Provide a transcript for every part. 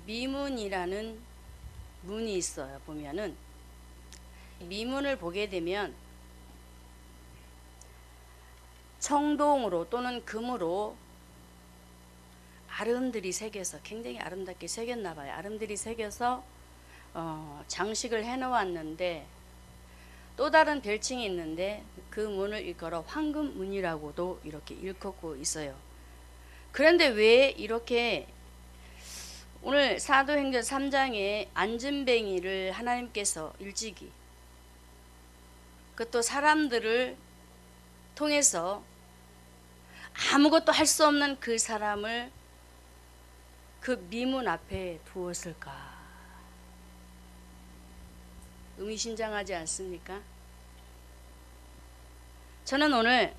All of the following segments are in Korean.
미문이라는 문이 있어요. 보면은 미문을 보게 되면 청동으로 또는 금으로 아름들이 새겨서, 굉장히 아름답게 새겼나 봐요. 아름들이 새겨서 장식을 해 놓았는데, 또 다른 별칭이 있는데 그 문을 일컬어 황금문이라고도 이렇게 일컫고 있어요. 그런데 왜 이렇게 오늘 사도행전 3장에 안진뱅이를 하나님께서 일찍이, 그것도 사람들을 통해서 아무것도 할 수 없는 그 사람을 그 미문 앞에 두었을까? 의미심장하지 않습니까? 저는 오늘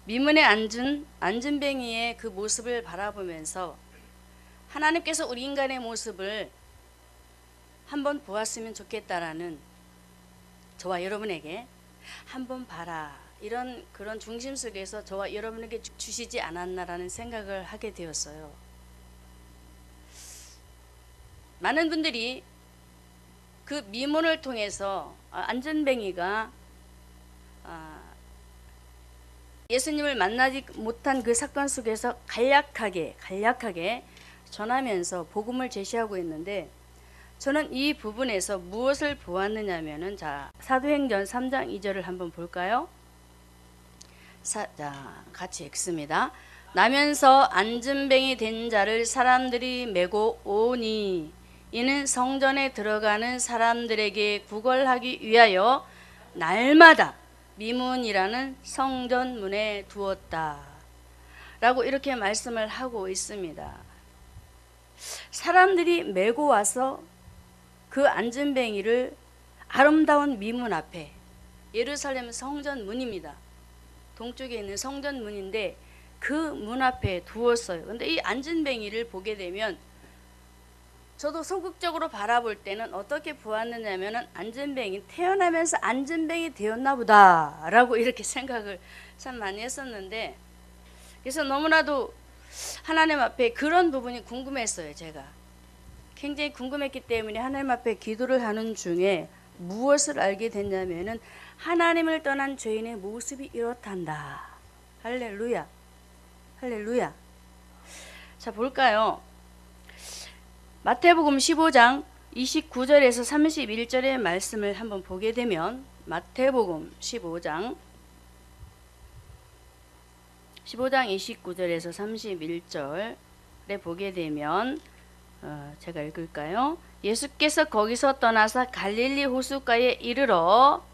미문에 앉은 안진뱅이의 그 모습을 바라보면서 하나님께서 우리 인간의 모습을 한번 보았으면 좋겠다라는, 저와 여러분에게 한번 봐라, 이런 그런 중심 속에서 저와 여러분에게 주시지 않았나라는 생각을 하게 되었어요. 많은 분들이 그 미문을 통해서 안진뱅이가 예수님을 만나지 못한 그 사건 속에서 간략하게 전하면서 복음을 제시하고 있는데, 저는 이 부분에서 무엇을 보았느냐 하면은, 자, 사도행전 3장 2절을 한번 볼까요? 자, 같이 읽습니다. 나면서 안진뱅이 된 자를 사람들이 메고 오니 이는 성전에 들어가는 사람들에게 구걸하기 위하여 날마다 미문이라는 성전문에 두었다 라고 이렇게 말씀을 하고 있습니다. 사람들이 메고 와서 그 안진뱅이를 아름다운 미문 앞에, 예루살렘 성전문입니다. 동쪽에 있는 성전문인데 그 문 앞에 두었어요. 근데 이 안진뱅이를 보게 되면 저도 소극적으로 바라볼 때는 어떻게 보았느냐 하면은, 안진뱅이, 태어나면서 안진뱅이 되었나 보다 라고 이렇게 생각을 참 많이 했었는데, 그래서 너무나도 하나님 앞에 그런 부분이 궁금했어요. 제가 굉장히 궁금했기 때문에 하나님 앞에 기도를 하는 중에 무엇을 알게 됐냐면은, 하나님을 떠난 죄인의 모습이 이렇단다. 할렐루야, 할렐루야. 자, 볼까요? 마태복음 15장 29절에서 31절의 말씀을 한번 보게 되면, 마태복음 15장 29절에서 31절에 보게 되면 제가 읽을까요? 예수께서 거기서 떠나서 갈릴리 호숫가에 이르러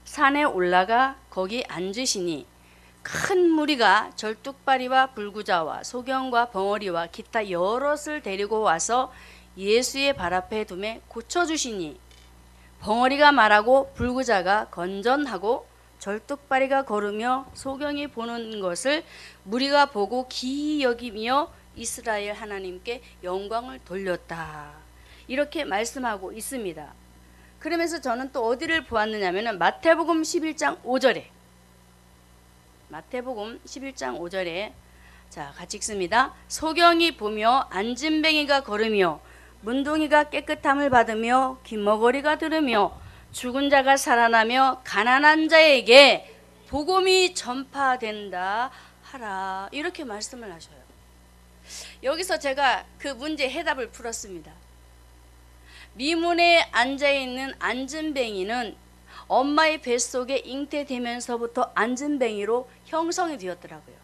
산에 올라가 거기 앉으시니 큰 무리가 절뚝발이와 불구자와 소경과 벙어리와 기타 여럿을 데리고 와서 예수의 발 앞에 두매 고쳐주시니, 벙어리가 말하고 불구자가 건전하고 절뚝발이가 걸으며 소경이 보는 것을 무리가 보고 기이 여기며 이스라엘 하나님께 영광을 돌렸다, 이렇게 말씀하고 있습니다. 그러면서 저는 또 어디를 보았느냐 하면 마태복음 11장 5절에, 마태복음 11장 5절에 자, 같이 읽습니다. 소경이 보며 안진뱅이가 걸으며 문둥이가 깨끗함을 받으며 귀머거리가 들으며 죽은 자가 살아나며 가난한 자에게 복음이 전파된다 하라, 이렇게 말씀을 하셔요. 여기서 제가 그 문제 해답을 풀었습니다. 미문에 앉아있는 안진뱅이는 엄마의 뱃속에 잉태되면서부터 안진뱅이로 형성이 되었더라고요.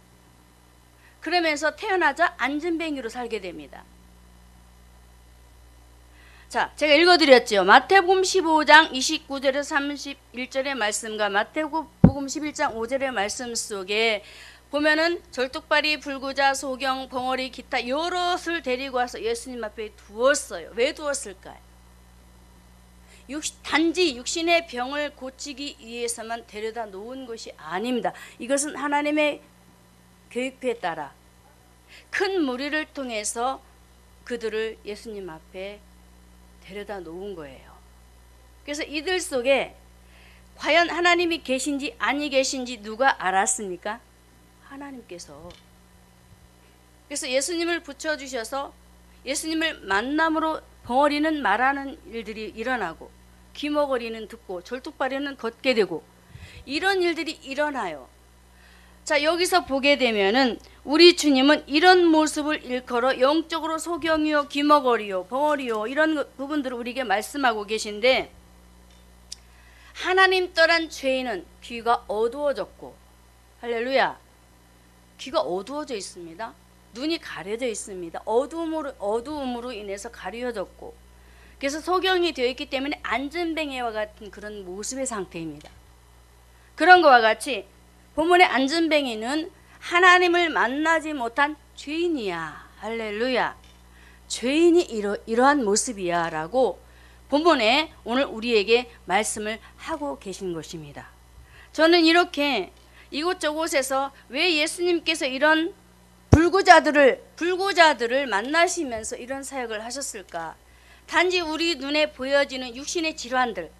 그러면서 태어나자 안진뱅이로 살게 됩니다. 자, 제가 읽어드렸죠. 마태복음 15장 29절에서 31절의 말씀과 마태복음 11장 5절의 말씀 속에 보면은 절뚝발이, 불구자, 소경, 벙어리, 기타 여럿을 데리고 와서 예수님 앞에 두었어요. 왜 두었을까요? 단지 육신의 병을 고치기 위해서만 데려다 놓은 것이 아닙니다. 이것은 하나님의 계획표에 따라 큰 무리를 통해서 그들을 예수님 앞에 데려다 놓은 거예요. 그래서 이들 속에 과연 하나님이 계신지 아니 계신지 누가 알았습니까? 하나님께서. 그래서 예수님을 붙여주셔서 예수님을 만남으로 벙어리는 말하는 일들이 일어나고 귀머거리는 듣고 절뚝발이는 걷게 되고 이런 일들이 일어나요. 자, 여기서 보게 되면은 우리 주님은 이런 모습을 일컬어 영적으로 소경이요, 귀머거리요, 벙어리요 이런 부분들을 우리에게 말씀하고 계신데, 하나님 떠난 죄인은 귀가 어두워졌고, 할렐루야, 귀가 어두워져 있습니다. 눈이 가려져 있습니다. 어두움으로 인해서 가려졌고, 그래서 소경이 되어 있기 때문에 안전뱅이와 같은 그런 모습의 상태입니다. 그런 것과 같이 본문의 안전뱅이는 하나님을 만나지 못한 죄인이야. 할렐루야. 죄인이 이러한 모습이야 라고 본문에 오늘 우리에게 말씀을 하고 계신 것입니다. 저는 이렇게 이곳저곳에서 왜 예수님께서 이런 불구자들을 만나시면서 이런 사역을 하셨을까? 단지 우리 눈에 보여지는 육신의 질환들,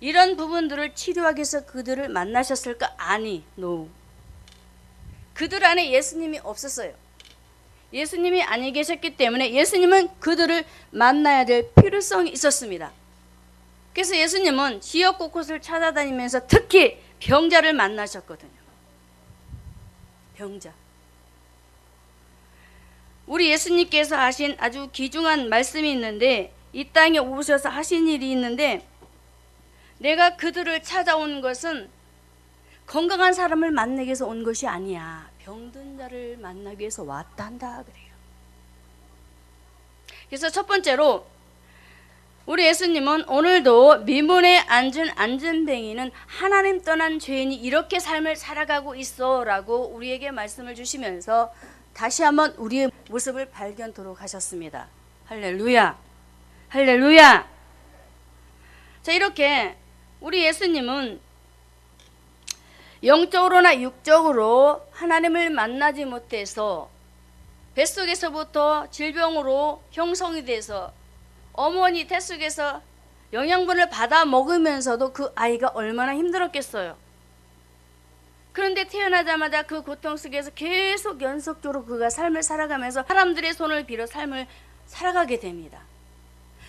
이런 부분들을 치료하기 위해서 그들을 만나셨을까? 아니, no. 그들 안에 예수님이 없었어요. 예수님이 아니 계셨기 때문에 예수님은 그들을 만나야 될 필요성이 있었습니다. 그래서 예수님은 지역 곳곳을 찾아다니면서 특히 병자를 만나셨거든요. 병자. 우리 예수님께서 하신 아주 귀중한 말씀이 있는데, 이 땅에 오셔서 하신 일이 있는데, 내가 그들을 찾아온 것은 건강한 사람을 만나기 위해서 온 것이 아니야. 병든 자를 만나기 위해서 왔다 한다 그래요. 그래서 첫 번째로 우리 예수님은 오늘도 미문에 앉은 안전뱅이는 하나님 떠난 죄인이 이렇게 삶을 살아가고 있어 라고 우리에게 말씀을 주시면서 다시 한번 우리의 모습을 발견토록 하셨습니다. 할렐루야, 할렐루야. 자, 이렇게 우리 예수님은 영적으로나 육적으로 하나님을 만나지 못해서 뱃속에서부터 질병으로 형성이 돼서 어머니 뱃속에서 영양분을 받아 먹으면서도 그 아이가 얼마나 힘들었겠어요. 그런데 태어나자마자 그 고통 속에서 계속 연속적으로 그가 삶을 살아가면서 사람들의 손을 빌어 삶을 살아가게 됩니다.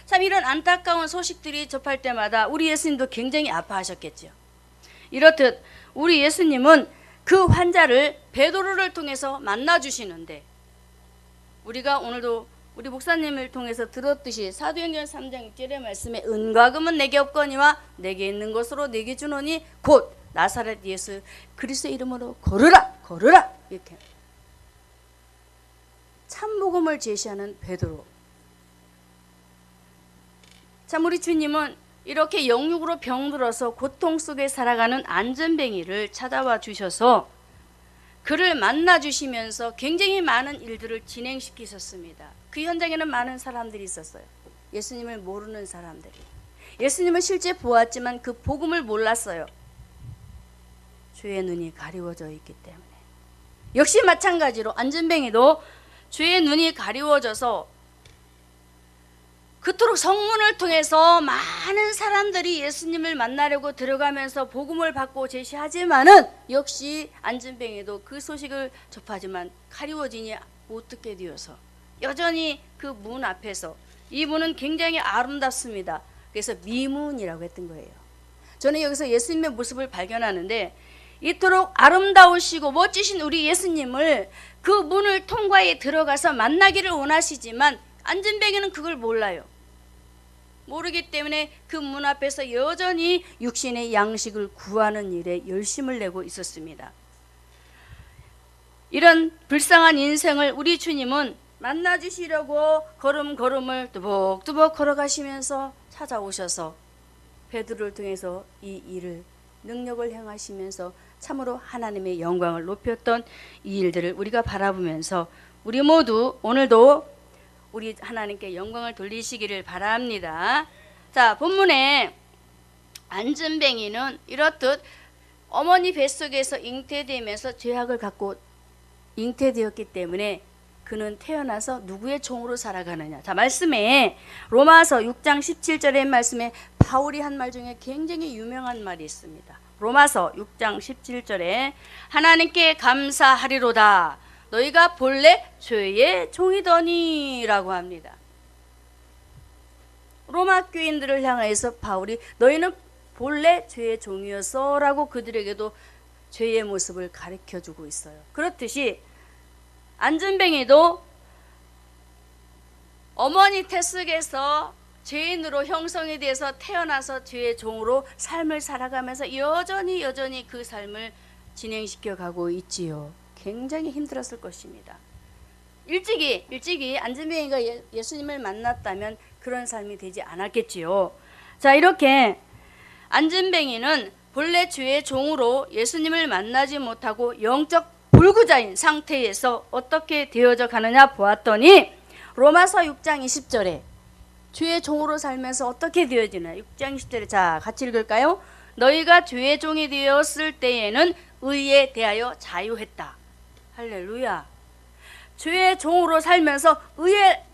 참, 이런 안타까운 소식들이 접할 때마다 우리 예수님도 굉장히 아파하셨겠죠. 이렇듯 우리 예수님은 그 환자를 베드로를 통해서 만나주시는데, 우리가 오늘도 우리 목사님을 통해서 들었듯이 사도행전 3장 6절의 말씀에 은과 금은 내게 없거니와 내게 있는 것으로 내게 주노니 곧 나사렛 예수 그리스도의 이름으로 걸으라, 걸으라. 이렇게 참복음을 제시하는 베드로. 참, 우리 주님은 이렇게 영육으로 병들어서 고통 속에 살아가는 안전뱅이를 찾아와 주셔서 그를 만나 주시면서 굉장히 많은 일들을 진행시키셨습니다. 그 현장에는 많은 사람들이 있었어요. 예수님을 모르는 사람들이. 예수님은 실제 보았지만 그 복음을 몰랐어요. 죄의 눈이 가리워져 있기 때문에. 역시 마찬가지로 안전뱅이도 죄의 눈이 가리워져서 그토록 성문을 통해서 많은 사람들이 예수님을 만나려고 들어가면서 복음을 받고 제시하지만은 역시 안전뱅이도 그 소식을 접하지만 가리워지니 못 듣게 되어서 여전히 그 문 앞에서, 이 문은 굉장히 아름답습니다. 그래서 미문이라고 했던 거예요. 저는 여기서 예수님의 모습을 발견하는데, 이토록 아름다우시고 멋지신 우리 예수님을 그 문을 통과해 들어가서 만나기를 원하시지만 안전뱅이는 그걸 몰라요. 모르기 때문에 그 문 앞에서 여전히 육신의 양식을 구하는 일에 열심을 내고 있었습니다. 이런 불쌍한 인생을 우리 주님은 만나주시려고 걸음걸음을 뚜벅뚜벅 걸어가시면서 찾아오셔서 베드로를 통해서 이 일을, 능력을 행하시면서 참으로 하나님의 영광을 높였던 이 일들을 우리가 바라보면서 우리 모두 오늘도 우리 하나님께 영광을 돌리시기를 바랍니다. 자, 본문에 안전뱅이는 이렇듯 어머니 뱃속에서 잉태되면서 죄악을 갖고 잉태되었기 때문에 그는 태어나서 누구의 종으로 살아가느냐. 자, 말씀에 로마서 6장 17절의 말씀에 바울이 한 말 중에 굉장히 유명한 말이 있습니다. 로마서 6장 17절에 하나님께 감사하리로다. 너희가 본래 죄의 종이더니 라고 합니다. 로마 교인들을 향해서 바울이 너희는 본래 죄의 종이었어 라고 그들에게도 죄의 모습을 가르쳐주고 있어요. 그렇듯이 안진뱅이도 어머니 태속에서 죄인으로 형성이 돼서 태어나서 죄의 종으로 삶을 살아가면서 여전히 그 삶을 진행시켜 가고 있지요. 굉장히 힘들었을 것입니다. 일찍이 안진뱅이가 예수님을 만났다면 그런 삶이 되지 않았겠지요. 자, 이렇게 안진뱅이는 본래 죄의 종으로 예수님을 만나지 못하고 영적 불구자인 상태에서 어떻게 되어져 가느냐 보았더니 로마서 6장 20절에 죄의 종으로 살면서 어떻게 되어지나. 6장 20절에 자 같이 읽을까요? 너희가 죄의 종이 되었을 때에는 의에 대하여 자유했다. 할렐루야. 죄의 종으로 살면서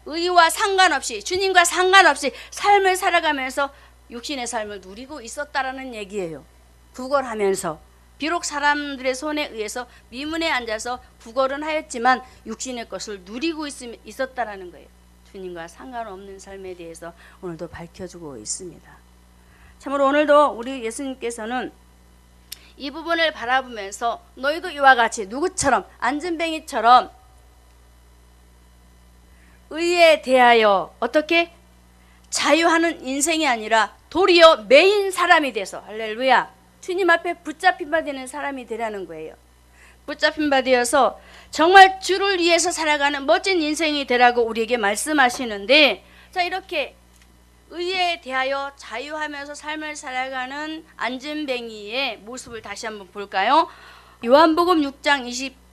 의와 상관없이, 주님과 상관없이 삶을 살아가면서 육신의 삶을 누리고 있었다라는 얘기예요. 구걸하면서 비록 사람들의 손에 의해서 미문에 앉아서 구걸은 하였지만 육신의 것을 누리고 있었다라는 거예요. 주님과 상관없는 삶에 대해서 오늘도 밝혀주고 있습니다. 참으로 오늘도 우리 예수님께서는 이 부분을 바라보면서 너희도 이와 같이 누구처럼, 안진뱅이처럼 의에 대하여 어떻게 자유하는 인생이 아니라 도리어 매인 사람이 돼서, 할렐루야, 주님 앞에 붙잡힌 바 되는 사람이 되라는 거예요. 붙잡힌 바 되어서 정말 주를 위해서 살아가는 멋진 인생이 되라고 우리에게 말씀하시는데, 자, 이렇게 의에 대하여 자유하면서 삶을 살아가는 안진뱅이의 모습을 다시 한번 볼까요? 요한복음 6장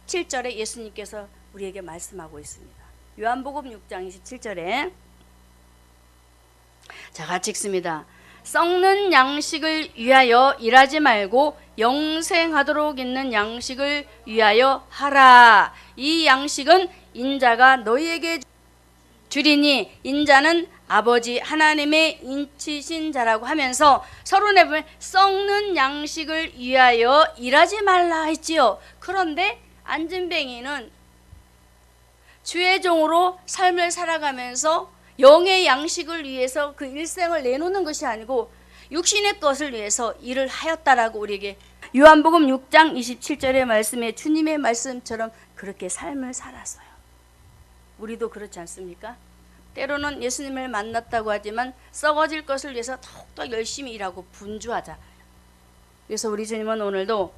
27절에 예수님께서 우리에게 말씀하고 있습니다. 요한복음 6장 27절에 자, 같이 읽습니다. 썩는 양식을 위하여 일하지 말고 영생하도록 있는 양식을 위하여 하라. 이 양식은 인자가 너희에게 주리니 인자는 아버지 하나님의 인치신 자라고 하면서 서론에 보면 썩는 양식을 위하여 일하지 말라 했지요. 그런데 안진뱅이는 주의 종으로 삶을 살아가면서 영의 양식을 위해서 그 일생을 내놓는 것이 아니고 육신의 것을 위해서 일을 하였다라고 우리에게 요한복음 6장 27절의 말씀에 주님의 말씀처럼 그렇게 삶을 살았어요. 우리도 그렇지 않습니까? 때로는 예수님을 만났다고 하지만 썩어질 것을 위해서 더욱더 열심히 일하고 분주하자. 그래서 우리 주님은 오늘도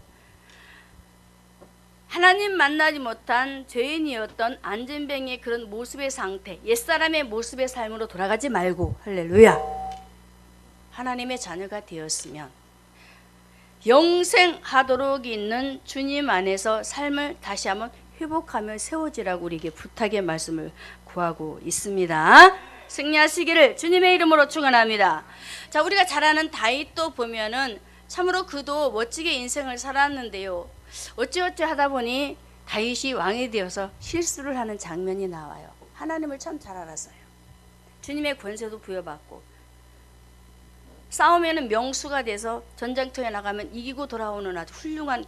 하나님 만나지 못한 죄인이었던 안진뱅이의 그런 모습의 상태, 옛사람의 모습의 삶으로 돌아가지 말고, 할렐루야, 하나님의 자녀가 되었으면 영생하도록 있는 주님 안에서 삶을 다시 한번 회복하며 세워지라고 우리에게 부탁의 말씀을 구하고 있습니다. 승리하시기를 주님의 이름으로 축원합니다. 자, 우리가 잘 아는 다윗도 보면은 참으로 그도 멋지게 인생을 살았는데요, 어찌어찌 하다 보니 다윗이 왕이 되어서 실수를 하는 장면이 나와요. 하나님을 참 잘 알았어요. 주님의 권세도 부여받고 싸우면은 명수가 돼서 전쟁터에 나가면 이기고 돌아오는 아주 훌륭한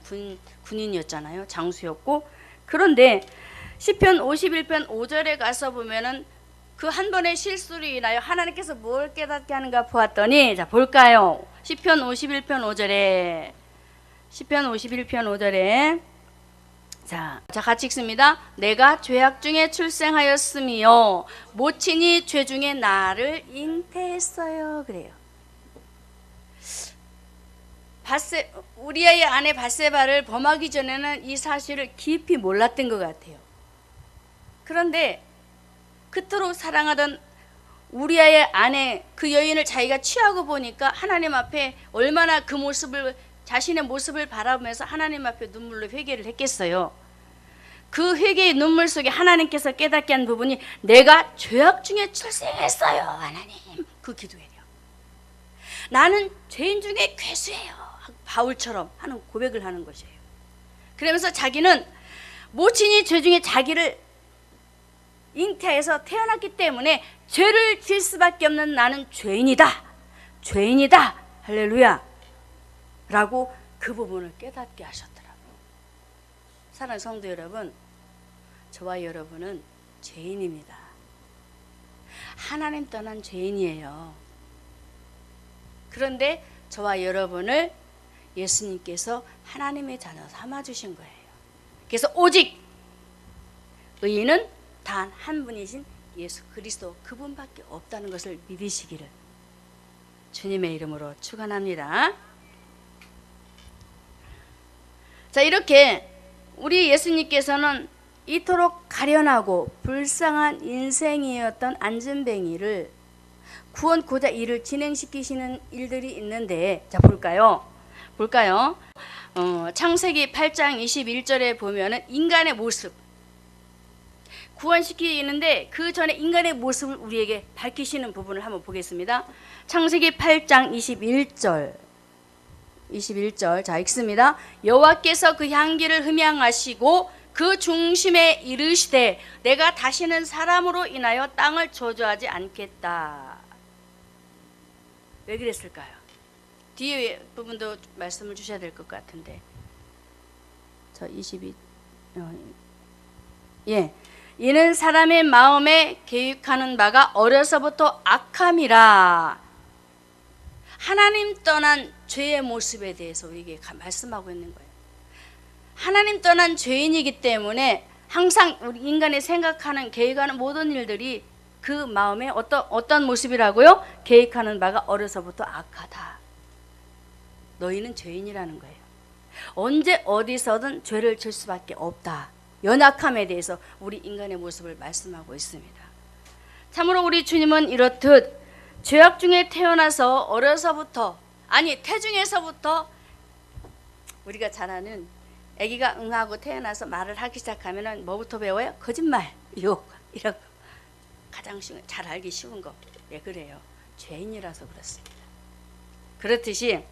군인이었잖아요. 장수였고. 그런데 시편 51편 5절에 가서 보면은 그 한 번의 실수로 인하여 하나님께서 뭘 깨닫게 하는가 보았더니, 자 볼까요? 시편 51편 5절에 시편 51편 5절에 자 같이 읽습니다. 내가 죄악 중에 출생하였으며 모친이 죄 중에 나를 잉태했어요. 그래요. 우리의 아내 밧세바를 범하기 전에는 이 사실을 깊이 몰랐던 것 같아요. 그런데 그토록 사랑하던 우리의 아내 그 여인을 자기가 취하고 보니까 하나님 앞에 얼마나 그 모습을, 자신의 모습을 바라보면서 하나님 앞에 눈물로 회개를 했겠어요. 그 회개의 눈물 속에 하나님께서 깨닫게 한 부분이 내가 죄악 중에 출생했어요. 하나님, 그 기도예요. 나는 죄인 중에 괴수예요. 바울처럼 하는 고백을 하는 것이에요. 그러면서 자기는 모친이 죄 중에 자기를 잉태해서 태어났기 때문에 죄를 질 수밖에 없는 나는 죄인이다. 죄인이다. 할렐루야. 라고 그 부분을 깨닫게 하셨더라고요. 사랑하는 성도 여러분, 저와 여러분은 죄인입니다. 하나님 떠난 죄인이에요. 그런데 저와 여러분을 예수님께서 하나님의 자녀 삼아주신 거예요. 그래서 오직 의인은 단 한 분이신 예수 그리스도 그분밖에 없다는 것을 믿으시기를 주님의 이름으로 축원합니다. 자, 이렇게 우리 예수님께서는 이토록 가련하고 불쌍한 인생이었던 안진뱅이를 구원고자 일을 진행시키시는 일들이 있는데, 자 볼까요? 창세기 8장 21절에 보면은 인간의 모습 구원시키는데 그 전에 인간의 모습을 우리에게 밝히시는 부분을 한번 보겠습니다. 창세기 8장 21절 자 읽습니다. 여호와께서 그 향기를 흠향하시고 그 중심에 이르시되 내가 다시는 사람으로 인하여 땅을 저주하지 않겠다. 왜 그랬을까요? 뒤에 부분도 말씀을 주셔야 될 것 같은데. 저 22. 이는 사람의 마음에 계획하는 바가 어려서부터 악함이라. 하나님 떠난 죄의 모습에 대해서 우리에게 말씀하고 있는 거예요. 하나님 떠난 죄인이기 때문에 항상 우리 인간이 생각하는 계획하는 모든 일들이 그 마음에 어떤 모습이라고요? 계획하는 바가 어려서부터 악하다. 너희는 죄인이라는 거예요. 언제 어디서든 죄를 질 수밖에 없다. 연약함에 대해서 우리 인간의 모습을 말씀하고 있습니다. 참으로 우리 주님은 이렇듯 죄악 중에 태어나서 어려서부터 태중에서부터 우리가 잘 아는 아기가 응하고 태어나서 말을 하기 시작하면 뭐부터 배워요? 거짓말, 욕 이런 거. 가장 잘 알기 쉬운 거. 왜 그래요? 죄인이라서 그렇습니다. 그렇듯이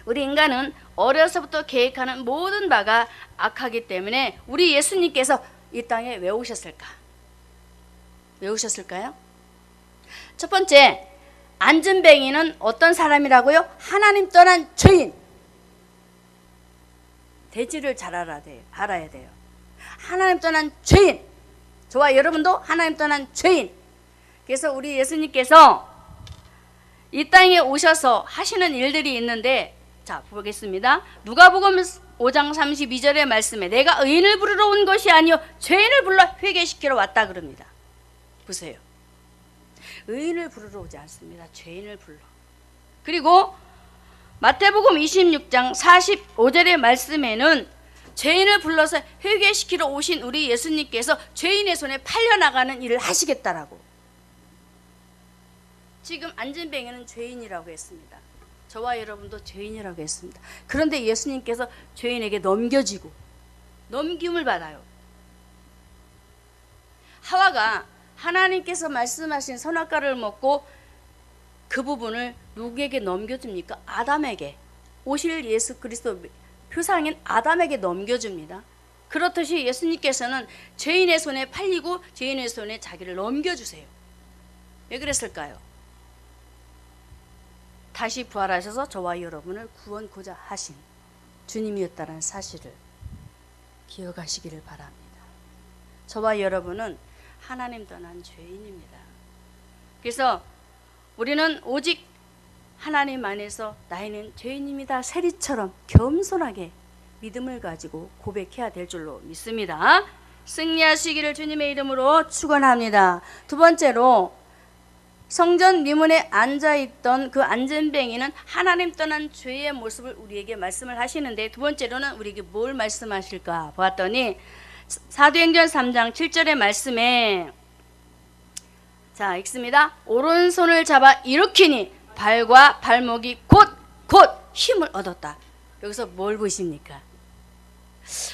우리 인간은 어려서부터 계획하는 모든 바가 악하기 때문에 우리 예수님께서 이 땅에 왜 오셨을까? 왜 오셨을까요? 첫 번째, 안진뱅이는 어떤 사람이라고요? 하나님 떠난 죄인. 대지를 잘 알아야 돼요. 하나님 떠난 죄인. 저와 여러분도 하나님 떠난 죄인. 그래서 우리 예수님께서 이 땅에 오셔서 하시는 일들이 있는데, 자 보겠습니다. 누가복음 5장 32절의 말씀에 내가 의인을 부르러 온 것이 아니요 죄인을 불러 회개시키러 왔다 그럽니다. 보세요. 의인을 부르러 오지 않습니다. 죄인을 불러. 그리고 마태복음 26장 45절의 말씀에는 죄인을 불러서 회개시키러 오신 우리 예수님께서 죄인의 손에 팔려나가는 일을 하시겠다라고. 지금 안진뱅이는 죄인이라고 했습니다. 저와 여러분도 죄인이라고 했습니다. 그런데 예수님께서 죄인에게 넘김을 받아요. 하와가 하나님께서 말씀하신 선악과를 먹고 그 부분을 누구에게 넘겨줍니까? 아담에게. 오실 예수 그리스도 표상인 아담에게 넘겨줍니다. 그렇듯이 예수님께서는 죄인의 손에 팔리고 죄인의 손에 자기를 넘겨주세요. 왜 그랬을까요? 다시 부활하셔서 저와 여러분을 구원고자 하신 주님이었다는 사실을 기억하시기를 바랍니다. 저와 여러분은 하나님 떠난 죄인입니다. 그래서 우리는 오직 하나님 안에서 나이는 죄인입니다. 세리처럼 겸손하게 믿음을 가지고 고백해야 될 줄로 믿습니다. 승리하시기를 주님의 이름으로 축원합니다. 두 번째로 성전 미문에 앉아있던 그 안진뱅이는 하나님 떠난 죄의 모습을 우리에게 말씀을 하시는데, 두 번째로는 우리에게 뭘 말씀하실까 보았더니 사도행전 3장 7절의 말씀에 자 읽습니다. 오른손을 잡아 일으키니 발과 발목이 곧 힘을 얻었다. 여기서 뭘 보십니까?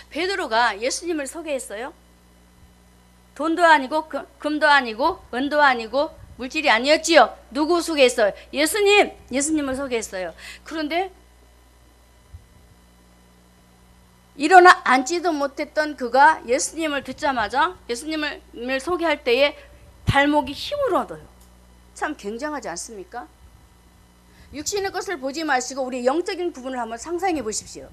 베드로가 예수님을 소개했어요. 돈도 아니고 금도 아니고 은도 아니고 물질이 아니었지요. 누구 소개했어요? 예수님을 소개했어요. 그런데 일어나 앉지도 못했던 그가 예수님을 듣자마자 예수님을 소개할 때에 발목이 힘을 얻어요. 참 굉장하지 않습니까? 육신의 것을 보지 마시고 우리 영적인 부분을 한번 상상해 보십시오.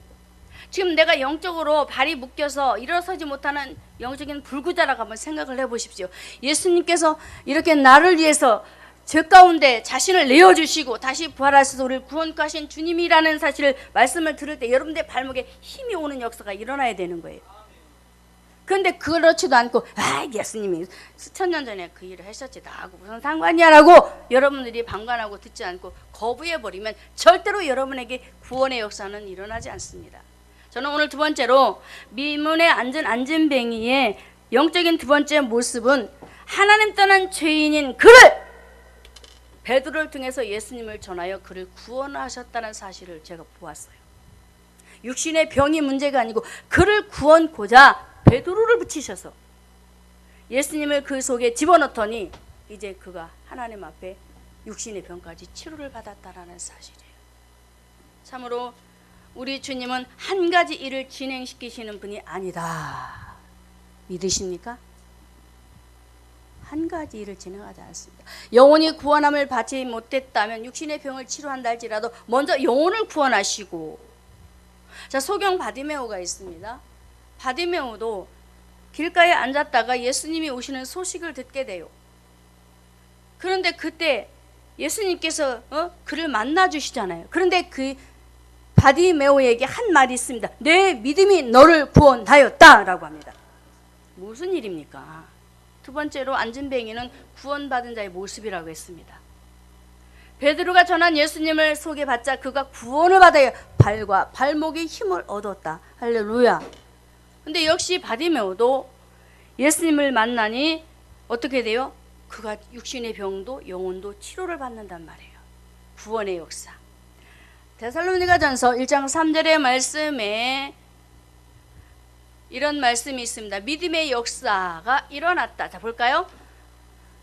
지금 내가 영적으로 발이 묶여서 일어서지 못하는 영적인 불구자라고 한번 생각을 해보십시오. 예수님께서 이렇게 나를 위해서 죄 가운데 자신을 내어주시고 다시 부활하셔서 우리를 구원하신 주님이라는 사실을 말씀을 들을 때 여러분들 발목에 힘이 오는 역사가 일어나야 되는 거예요. 그런데 그렇지도 않고 예수님이 수천 년 전에 그 일을 하셨지 나하고 무슨 상관이야 라고 여러분들이 방관하고 듣지 않고 거부해버리면 절대로 여러분에게 구원의 역사는 일어나지 않습니다. 저는 오늘 두 번째로 미문에 앉은 안진뱅이의 영적인 두 번째 모습은 하나님 떠난 죄인인 그를 베드로를 통해서 예수님을 전하여 그를 구원하셨다는 사실을 제가 보았어요. 육신의 병이 문제가 아니고 그를 구원고자 베드로를 붙이셔서 예수님을 그 속에 집어넣더니 이제 그가 하나님 앞에 육신의 병까지 치료를 받았다라는 사실이에요. 참으로 우리 주님은 한 가지 일을 진행시키시는 분이 아니다. 믿으십니까? 한 가지 일을 진행하지 않습니다. 영혼이 구원함을 받지 못했다면 육신의 병을 치료한다 할지라도 먼저 영혼을 구원하시고, 자, 소경 바디메오가 있습니다. 바디메오도 길가에 앉았다가 예수님이 오시는 소식을 듣게 돼요. 그런데 그때 예수님께서 그를 만나 주시잖아요. 그런데 그 바디메오에게 한 말이 있습니다. 내 믿음이 너를 구원하였다 라고 합니다. 무슨 일입니까? 두 번째로 안진뱅이는 구원받은 자의 모습이라고 했습니다. 베드로가 전한 예수님을 소개받자 그가 구원을 받아야 발과 발목에 힘을 얻었다. 할렐루야. 근데 역시 바디메오도 예수님을 만나니 어떻게 돼요? 그가 육신의 병도 영혼도 치료를 받는단 말이에요. 구원의 역사. 데살로니가전서 1장 3절의 말씀에 이런 말씀이 있습니다. 믿음의 역사가 일어났다. 자, 볼까요?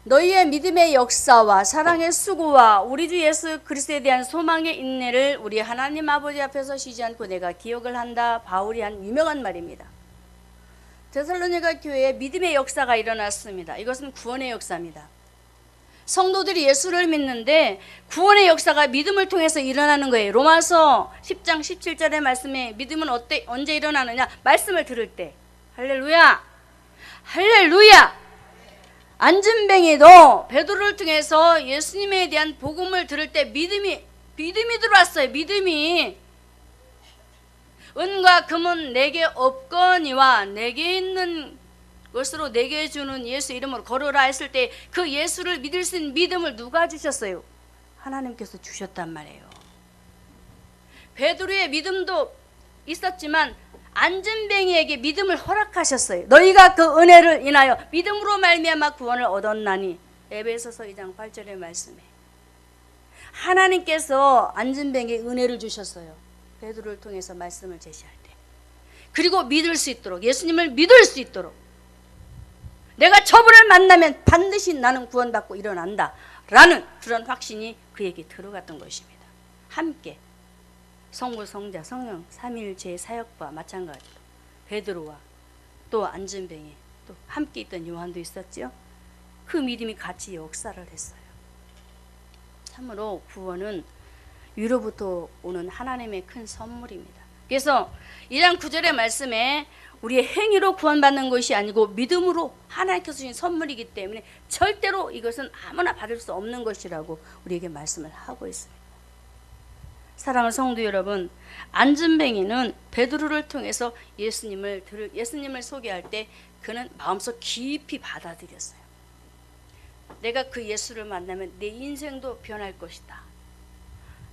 너희의 믿음의 역사와 사랑의 수고와 우리 주 예수 그리스도에 대한 소망의 인내를 우리 하나님 아버지 앞에서 쉬지 않고 내가 기억을 한다. 바울이 한 유명한 말입니다. 데살로니가 교회에 믿음의 역사가 일어났습니다. 이것은 구원의 역사입니다. 성도들이 예수를 믿는데 구원의 역사가 믿음을 통해서 일어나는 거예요. 로마서 10장 17절의 말씀에 믿음은 언제 일어나느냐? 말씀을 들을 때. 할렐루야. 할렐루야. 안진뱅이도 베드로를 통해서 예수님에 대한 복음을 들을 때 믿음이 들어왔어요. 믿음이. 은과 금은 내게 없거니와 내게 있는 것으로 내게 주는 예수 이름으로 걸어라 했을 때 그 예수를 믿을 수 있는 믿음을 누가 주셨어요? 하나님께서 주셨단 말이에요. 베드로의 믿음도 있었지만 안진뱅이에게 믿음을 허락하셨어요. 너희가 그 은혜를 인하여 믿음으로 말미암아 구원을 얻었나니. 에베소서 2장 8절의 말씀에 하나님께서 안진뱅이에게 은혜를 주셨어요. 베드로를 통해서 말씀을 제시할 때. 그리고 믿을 수 있도록, 예수님을 믿을 수 있도록, 내가 저분을 만나면 반드시 나는 구원받고 일어난다 라는 그런 확신이 그에게 들어갔던 것입니다. 함께 성부, 성자, 성령 삼위일체의 사역과 마찬가지로 베드로와 또 안진뱅이 또 함께 있던 요한도 있었죠. 그 믿음이 같이 역사를 했어요. 참으로 구원은 위로부터 오는 하나님의 큰 선물입니다. 그래서 2장 9절의 말씀에 우리의 행위로 구원받는 것이 아니고 믿음으로 하나님께서 주신 선물이기 때문에 절대로 이것은 아무나 받을 수 없는 것이라고 우리에게 말씀을 하고 있습니다. 사랑하는 성도 여러분, 안진뱅이는 베드로를 통해서 예수님을 소개할 때 그는 마음속 깊이 받아들였어요. 내가 그 예수를 만나면 내 인생도 변할 것이다.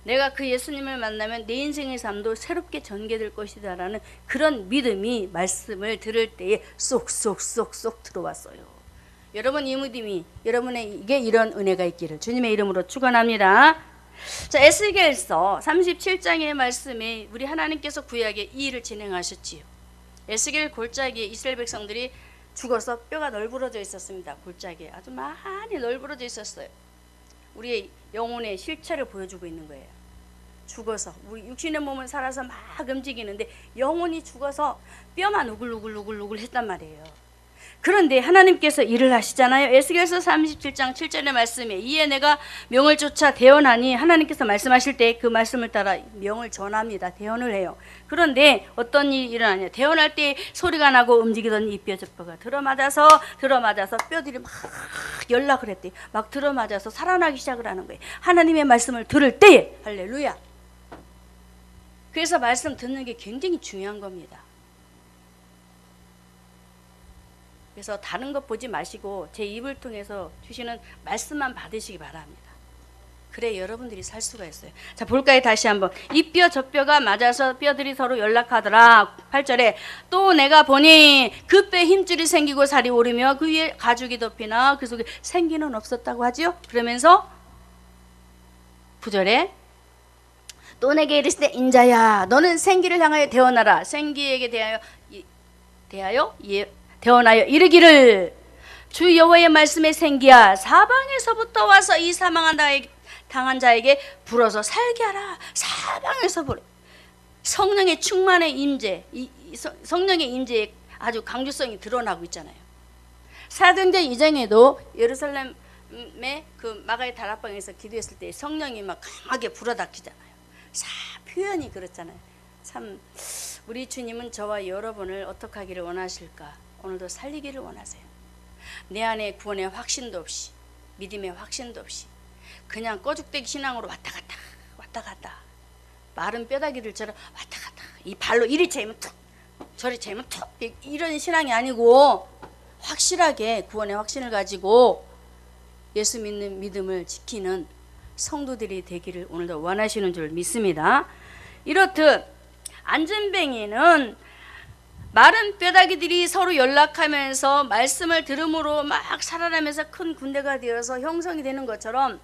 내가 그 예수님을 만나면 내 인생의 삶도 새롭게 전개될 것이다 라는 그런 믿음이 말씀을 들을 때에 쏙쏙쏙쏙 들어왔어요. 여러분, 이 믿음이 여러분에게 이런 은혜가 있기를 주님의 이름으로 축원합니다. 자, 에스겔서 37장의 말씀에 우리 하나님께서 구약에 이 일을 진행하셨지요. 에스겔 골짜기에 이스라엘 백성들이 죽어서 뼈가 널브러져 있었습니다. 골짜기에 아주 많이 널브러져 있었어요. 우리의 영혼의 실체를 보여주고 있는 거예요. 죽어서 우리 육신의 몸은 살아서 막 움직이는데 영혼이 죽어서 뼈만 우글우글 했단 말이에요. 그런데 하나님께서 일을 하시잖아요. 에스겔서 37장 7절의 말씀에 이에 내가 명을 쫓아 대언하니, 하나님께서 말씀하실 때 그 말씀을 따라 명을 전합니다. 대언을 해요. 그런데 어떤 일이 일어나냐, 대언할 때 소리가 나고 움직이던 이 뼈저뼈가 들어맞아서 뼈들이 막 연락을 했대. 막 들어맞아서 살아나기 시작을 하는 거예요. 하나님의 말씀을 들을 때에. 할렐루야. 그래서 말씀 듣는 게 굉장히 중요한 겁니다. 그래서 다른 것 보지 마시고 제 입을 통해서 주시는 말씀만 받으시기 바랍니다. 그래 여러분들이 살 수가 있어요. 자, 볼까요? 다시 한번. 이 뼈 저 뼈가 맞아서 뼈들이 서로 연락하더라. 8절에 또 내가 보니 그 뼈에 힘줄이 생기고 살이 오르며 그 위에 가죽이 덮이나 그 속에 생기는 없었다고 하지요. 그러면서 9절에 또 내게 이르시되 인자야 너는 생기를 향하여 대언하라. 생기에게 대언하여 이르기를 주 여호와의 말씀에 생기야 사방에서부터 와서 이 당한 자에게 불어서 살게 하라. 사방에서 불어. 성령의 충만의 임재, 성령의 임재의 아주 강조성이 드러나고 있잖아요. 사도행전 2장에도 예루살렘의 그 마가의 다락방에서 기도했을 때 성령이 막 강하게 불어닥치잖아요. 표현이 그렇잖아요. 참 우리 주님은 저와 여러분을 어떻게 하기를 원하실까? 오늘도 살리기를 원하세요. 내 안에 구원의 확신도 없이, 믿음의 확신도 없이 그냥 꺼죽대기 신앙으로 왔다 갔다 마른 뼈다귀들처럼 왔다 갔다, 이 발로 이리 차이면 툭 저리 차이면 툭, 이런 신앙이 아니고 확실하게 구원의 확신을 가지고 예수 믿는 믿음을 지키는 성도들이 되기를 오늘도 원하시는 줄 믿습니다. 이렇듯 안전뱅이는 마른 뼈다귀들이 서로 연락하면서 말씀을 들음으로 막 살아나면서 큰 군대가 되어서 형성이 되는 것처럼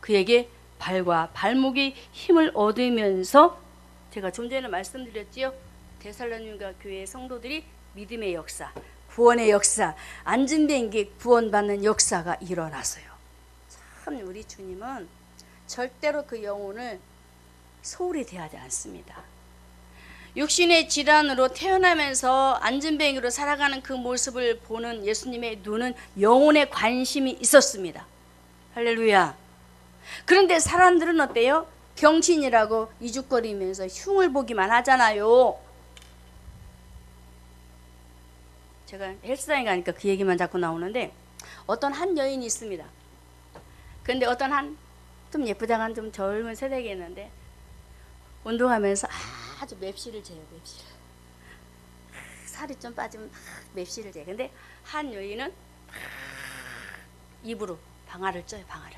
그에게 발과 발목이 힘을 얻으면서, 제가 좀 전에 말씀드렸지요. 데살로니가 교회의 성도들이 믿음의 역사, 구원의 역사, 안전뱅이 구원받는 역사가 일어났어요. 참 우리 주님은 절대로 그 영혼을 소홀히 대하지 않습니다. 육신의 질환으로 태어나면서 안전뱅이로 살아가는 그 모습을 보는 예수님의 눈은 영혼에 관심이 있었습니다. 할렐루야. 그런데 사람들은 어때요? 병신이라고 이죽거리면서 흉을 보기만 하잖아요. 제가 헬스장에 가니까 그 얘기만 자꾸 나오는데, 어떤 한 여인이 있습니다. 그런데 어떤 한 좀 예쁘장한 좀 젊은 세대겠는데 운동하면서 아주 맵시를 재요. 맵시를. 살이 좀 빠지면 맵시를 재요. 근데 한 여인은 입으로 방아를 쪄요. 방아를.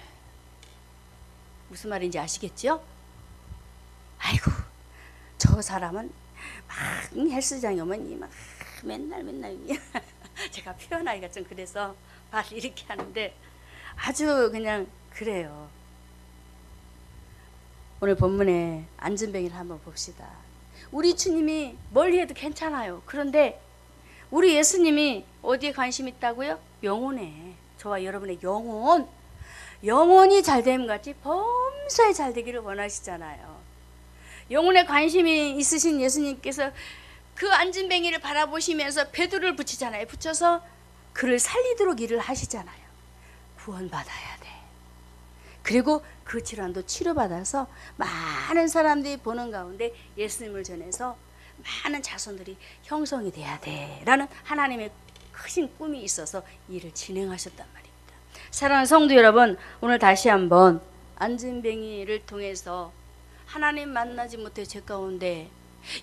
무슨 말인지 아시겠죠? 아이고 저 사람은 막 헬스장에 오면 막 맨날 제가 표현하기가 좀 그래서 말을 이렇게 하는데 아주 그냥 그래요. 오늘 본문에 안전뱅이를 한번 봅시다. 우리 주님이 멀리 해도 괜찮아요. 그런데 우리 예수님이 어디에 관심 있다고요? 영혼에. 저와 여러분의 영혼이 잘됨 같이 범사에 잘 되기를 원하시잖아요. 영혼에 관심이 있으신 예수님께서 그 안전뱅이를 바라보시면서 배두를 붙이잖아요. 붙여서 그를 살리도록 일을 하시잖아요. 구원받아야 돼. 그리고 그 질환도 치료받아서 많은 사람들이 보는 가운데 예수님을 전해서 많은 자손들이 형성이 돼야 돼 라는 하나님의 크신 꿈이 있어서 일을 진행하셨단 말입니다. 사랑하는 성도 여러분, 오늘 다시 한번 안전뱅이를 통해서 하나님 만나지 못해 죄 가운데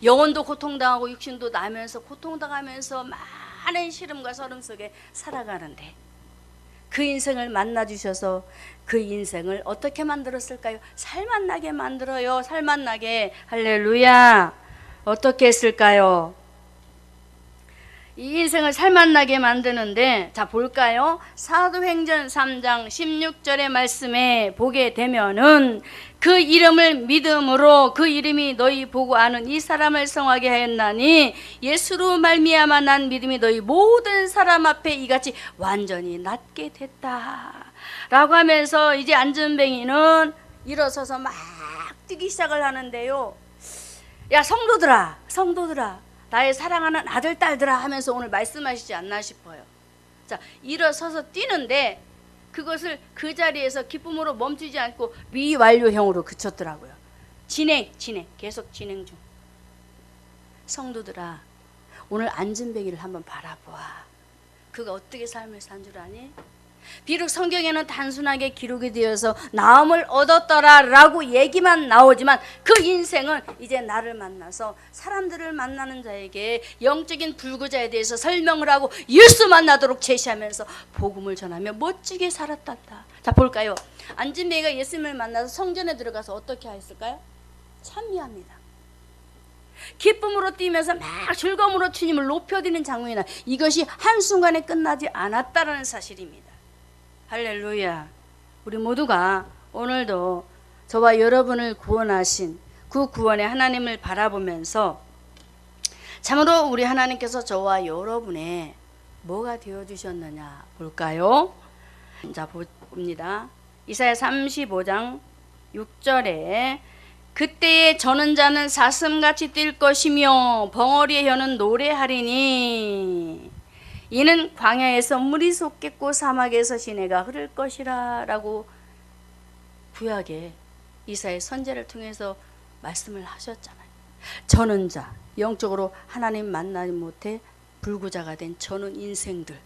영혼도 고통당하고 육신도 나면서 고통당하면서 많은 시름과 서름 속에 살아가는데 그 인생을 만나주셔서 그 인생을 어떻게 만들었을까요? 살맛나게 만들어요. 살맛나게. 할렐루야. 어떻게 했을까요? 이 인생을 살맛나게 만드는데, 자 볼까요? 사도행전 3장 16절의 말씀에 보게 되면은 그 이름을 믿음으로 그 이름이 너희 보고 아는 이 사람을 성하게 하였나니 예수로 말미암아 난 믿음이 너희 모든 사람 앞에 이같이 완전히 낫게 됐다 라고 하면서 이제 안전뱅이는 일어서서 막 뛰기 시작을 하는데요. 야 성도들아 나의 사랑하는 아들 딸들아 하면서 오늘 말씀하시지 않나 싶어요. 자, 일어서서 뛰는데 그것을 그 자리에서 기쁨으로 멈추지 않고 미완료형으로 그쳤더라고요. 진행, 계속 진행 중. 성도들아, 오늘 안진뱅이를 한번 바라보아. 그가 어떻게 삶을 산 줄 아니? 비록 성경에는 단순하게 기록이 되어서 나음을 얻었더라 라고 얘기만 나오지만 그 인생은 이제 나를 만나서 사람들을 만나는 자에게 영적인 불구자에 대해서 설명을 하고 예수 만나도록 제시하면서 복음을 전하며 멋지게 살았단다. 자, 볼까요? 안진뱅이가 예수님을 만나서 성전에 들어가서 어떻게 했을까요? 찬미합니다. 기쁨으로 뛰면서 막 즐거움으로 주님을 높여드리는 장면이나 이것이 한순간에 끝나지 않았다라는 사실입니다. 할렐루야. 우리 모두가 오늘도 저와 여러분을 구원하신 그 구원의 하나님을 바라보면서 참으로 우리 하나님께서 저와 여러분의 뭐가 되어주셨느냐 볼까요? 자, 봅니다. 이사야 35장 6절에 그때에 저는 자는 사슴같이 뛸 것이며 벙어리의 혀는 노래하리니 이는 광야에서 물이 솟겠고 사막에서 시내가 흐를 것이라 라고 구약에 이사야 선지자를 통해서 말씀을 하셨잖아요. 저는 자, 영적으로 하나님 만나지 못해 불구자가 된 저는 인생들,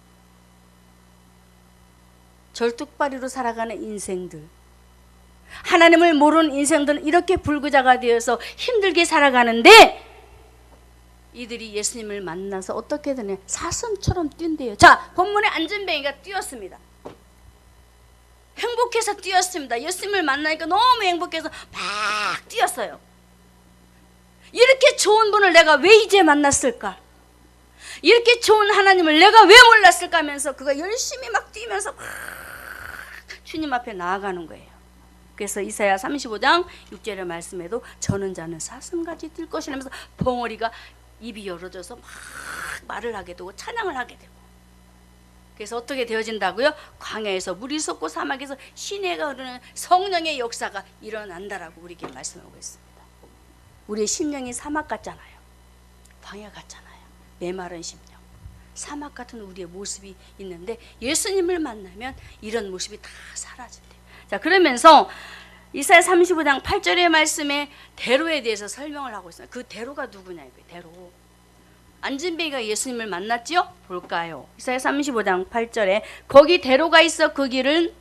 절뚝발이로 살아가는 인생들, 하나님을 모르는 인생들은 이렇게 불구자가 되어서 힘들게 살아가는데 이들이 예수님을 만나서 어떻게 되냐? 사슴처럼 뛴대요. 자, 본문에 안진뱅이가 뛰었습니다. 행복해서 뛰었습니다. 예수님을 만나니까 너무 행복해서 막 뛰었어요. 이렇게 좋은 분을 내가 왜 이제 만났을까? 이렇게 좋은 하나님을 내가 왜 몰랐을까 하면서 그가 열심히 막 뛰면서 막 주님 앞에 나아가는 거예요. 그래서 이사야 35장 6절의 말씀에도 저는 자는 사슴같이 뛸 것이라면서 벙어리가 입이 열어져서 막 말을 하게 되고 찬양을 하게 되고 그래서 어떻게 되어진다고요? 광야에서 물이 솟고 사막에서 시내가 흐르는 성령의 역사가 일어난다라고 우리에게 말씀하고 있습니다. 우리의 심령이 사막 같잖아요. 광야 같잖아요. 메마른 심령. 사막 같은 우리의 모습이 있는데 예수님을 만나면 이런 모습이 다 사라진대요. 자, 그러면서 이사야 35장 8절의 말씀에 대로에 대해서 설명을 하고 있어요. 그 대로가 누구냐 이거예요. 대로. 안진뱅이가 예수님을 만났지요? 볼까요? 이사야 35장 8절에 거기 대로가 있어 그 길은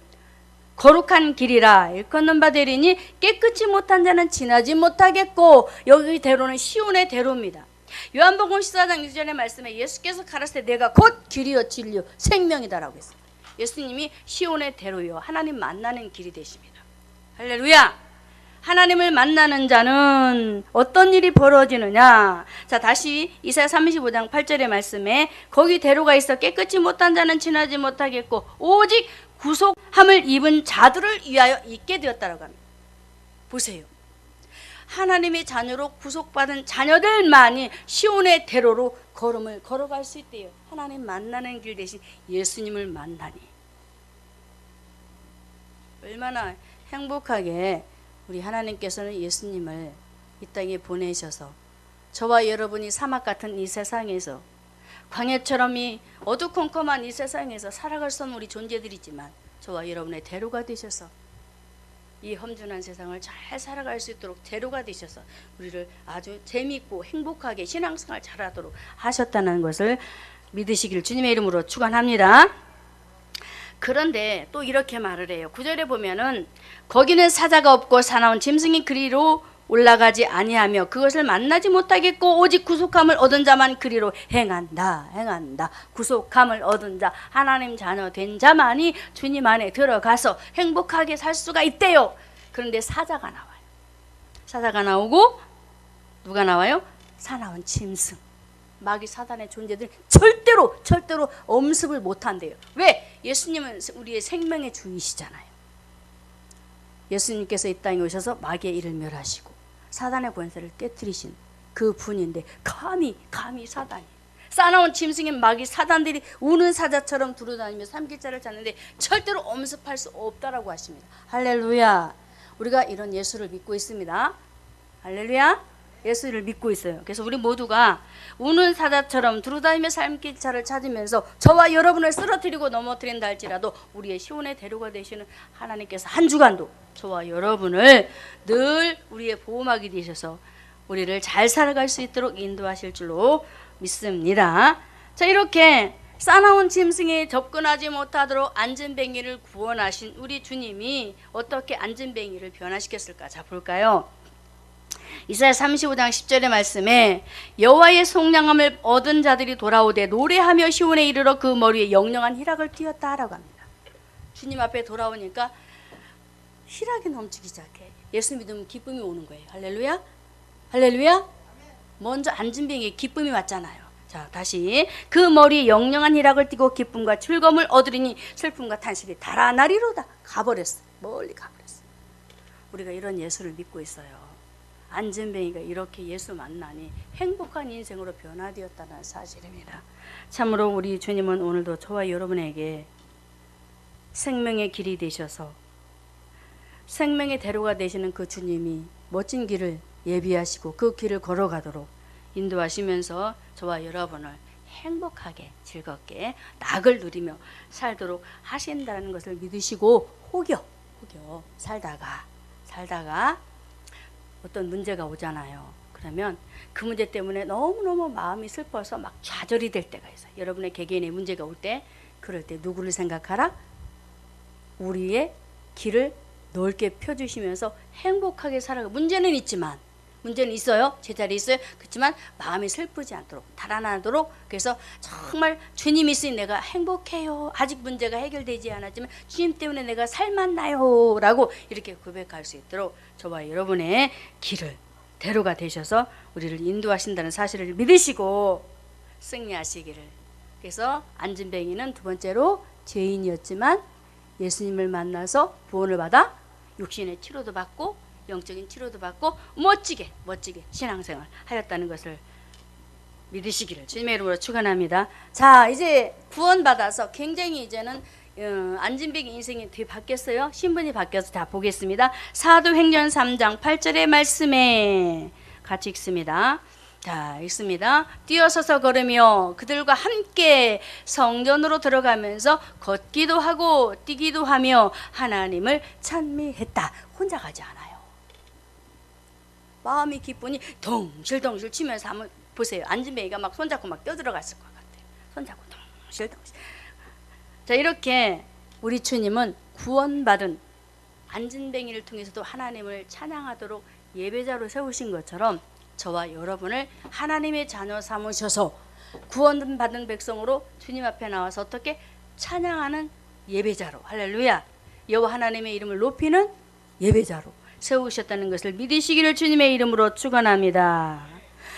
거룩한 길이라 일컫는 바 되리니 깨끗이 못한 자는 지나지 못하겠고 여기 대로는 시온의 대로입니다. 요한복음 14장 6절의 말씀에 예수께서 가라사대 내가 곧 길이요 진리요 생명이다라고 했어요. 예수님이 시온의 대로요 하나님 만나는 길이 되십니다. 할렐루야. 하나님을 만나는 자는 어떤 일이 벌어지느냐. 자, 다시 이사야 35장 8절의 말씀에 거기 대로가 있어 깨끗이 못한 자는 지나지 못하겠고 오직 구속함을 입은 자들을 위하여 있게 되었다라고 합니다. 보세요. 하나님의 자녀로 구속받은 자녀들만이 시온의 대로로 걸음을 걸어갈 수 있대요. 하나님 만나는 길 대신 예수님을 만나니 얼마나 행복하게 우리 하나님께서는 예수님을 이 땅에 보내셔서 저와 여러분이 사막 같은 이 세상에서 광야처럼 이 어두컴컴한 이 세상에서 살아갈 수 없는 우리 존재들이지만 저와 여러분의 대로가 되셔서 이 험준한 세상을 잘 살아갈 수 있도록 대로가 되셔서 우리를 아주 재미있고 행복하게 신앙생활 잘하도록 하셨다는 것을 믿으시기를 주님의 이름으로 축원합니다. 그런데 또 이렇게 말을 해요. 9절에 보면은 거기는 사자가 없고 사나운 짐승이 그리로 올라가지 아니하며 그것을 만나지 못하겠고 오직 구속함을 얻은 자만 그리로 행한다. 구속함을 얻은 자, 하나님 자녀 된 자만이 주님 안에 들어가서 행복하게 살 수가 있대요. 그런데 사자가 나와요. 사자가 나오고 누가 나와요? 사나운 짐승. 마귀 사단의 존재들 절대로 엄습을 못한대요. 왜? 예수님은 우리의 생명의 주이시잖아요. 예수님께서 이 땅에 오셔서 마귀의 일을 멸하시고 사단의 권세를 깨뜨리신 그 분인데 감히 사단이 싸나운 짐승인 마귀 사단들이 우는 사자처럼 두루다니며 삼킬자를 찾는데 절대로 엄습할 수 없다라고 하십니다. 할렐루야. 우리가 이런 예수를 믿고 있습니다. 할렐루야. 예수를 믿고 있어요. 그래서 우리 모두가 우는 사자처럼 두루다니며 삶길차를 찾으면서 저와 여러분을 쓰러뜨리고 넘어뜨린다 할지라도 우리의 시온의 대로가 되시는 하나님께서 한 주간도 저와 여러분을 늘 우리의 보호막이 되셔서 우리를 잘 살아갈 수 있도록 인도하실 줄로 믿습니다. 자, 이렇게 싸나운 짐승에 접근하지 못하도록 안전뱅이를 구원하신 우리 주님이 어떻게 안전뱅이를 변화시켰을까? 자, 볼까요? 이사야 35장 10절의 말씀에 여호와의 속량함을 얻은 자들이 돌아오되 노래하며 시온에 이르러 그 머리에 영영한 희락을 띄었다 라고 합니다. 주님 앞에 돌아오니까 희락이 넘치기 시작해. 예수 믿으면 기쁨이 오는 거예요. 할렐루야. 할렐루야. 먼저 안전뱅이에 기쁨이 왔잖아요. 자, 다시 그 머리에 영영한 희락을 띠고 기쁨과 즐거움을 얻으리니 슬픔과 탄식이 달아나리로다. 가버렸어. 멀리 가버렸어. 우리가 이런 예수를 믿고 있어요. 안전뱅이가 이렇게 예수 만나니 행복한 인생으로 변화되었다는 사실입니다. 참으로 우리 주님은 오늘도 저와 여러분에게 생명의 길이 되셔서 생명의 대로가 되시는 그 주님이 멋진 길을 예비하시고 그 길을 걸어가도록 인도하시면서 저와 여러분을 행복하게 즐겁게 낙을 누리며 살도록 하신다는 것을 믿으시고 혹여 살다가 어떤 문제가 오잖아요. 그러면 그 문제 때문에 너무너무 마음이 슬퍼서 막 좌절이 될 때가 있어요. 여러분의 개개인의 문제가 올 때 그럴 때 누구를 생각하라? 우리의 길을 넓게 펴주시면서 행복하게 살아가. 문제는 있지만 문제는 있어요. 제자리에 있어요. 그렇지만 마음이 슬프지 않도록 달아나도록 그래서 정말 주님이 있으니 내가 행복해요. 아직 문제가 해결되지 않았지만 주님 때문에 내가 살맛나요 라고 이렇게 고백할 수 있도록 저와 여러분의 길을 대로가 되셔서 우리를 인도하신다는 사실을 믿으시고 승리하시기를. 그래서 안전뱅이는 두 번째로 죄인이었지만 예수님을 만나서 구원을 받아 육신의 치료도 받고 영적인 치료도 받고 멋지게 신앙생활 하였다는 것을 믿으시기를 주님의 이름으로 축원합니다. 자, 이제 구원받아서 굉장히 이제는 안전뱅이 인생이 되게 바뀌었어요. 신분이 바뀌어서 다 보겠습니다. 사도행전 3장 8절의 말씀에 같이 읽습니다. 자, 읽습니다. 뛰어서서 걸으며 그들과 함께 성전으로 들어가면서 걷기도 하고 뛰기도 하며 하나님을 찬미했다. 혼자 가지 않아요. 마음이 기쁘니 덩실덩실 치면서 한번 보세요. 안전뱅이가 막 손잡고 막 뛰어들어갔을 것 같아요. 손잡고 덩실덩실. 자, 이렇게 우리 주님은 구원받은 안전뱅이를 통해서도 하나님을 찬양하도록 예배자로 세우신 것처럼 저와 여러분을 하나님의 자녀 삼으셔서 구원받은 백성으로 주님 앞에 나와서 어떻게 찬양하는 예배자로, 할렐루야, 여호와 하나님의 이름을 높이는 예배자로 세우셨다는 것을 믿으시기를 주님의 이름으로 축원합니다.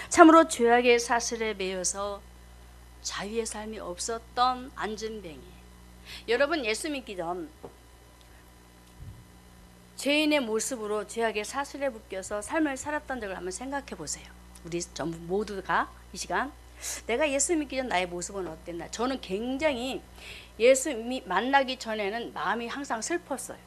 참으로 죄악의 사슬에 매여서 자유의 삶이 없었던 안전뱅이. 여러분, 예수 믿기 전 죄인의 모습으로 죄악의 사슬에 묶여서 삶을 살았던 적을 한번 생각해 보세요. 우리 전부 모두가 이 시간 내가 예수 믿기 전 나의 모습은 어땠나. 저는 굉장히 예수 만나기 전에는 마음이 항상 슬펐어요.